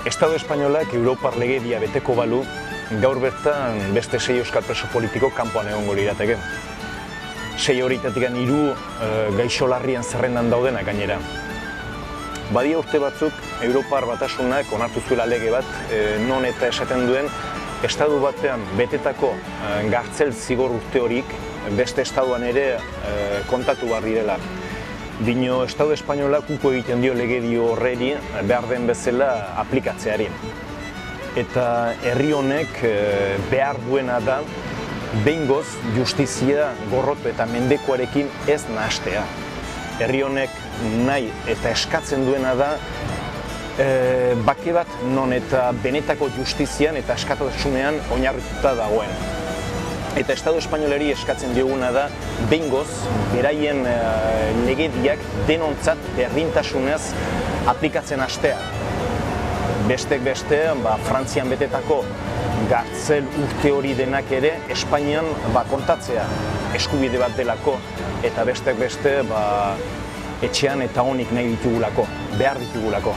Estado espainolak Europar legedia beteko balu, gaur bertan beste 6 euskal preso politiko kanpoan egongo lirateke. 6 horietatik 3 gaixo larrien zerrendan daudenak gainera. Badia urte batzuk Europar Batasunak onartu zuela lege bat, non eta esaten duen estatu batean betetako gartzel zigor urte horik beste estatuan ere kontatu behar direla. Dino, Estado espainolak uko egiten dio legedio horreri behar den bezala aplikatzeari. Eta herri honek behar duena da behingoz justizia gorroto eta mendekoarekin ez nahastea. Herri honek nahi eta eskatzen duena da bake bat non eta benetako justizian eta askatasunean oinarrituta dagoen. Eta Estado espainoleri eskatzen dioguna da behingoz beraien legediak denontzat berdintasunez aplikatzen hastea. Bestek beste, Frantzian betetako gartzel urte hori denak ere Espainian kontatzea eskubide bat delako, eta bestek beste etxean eta onik nahi ditugulako, behar ditugulako.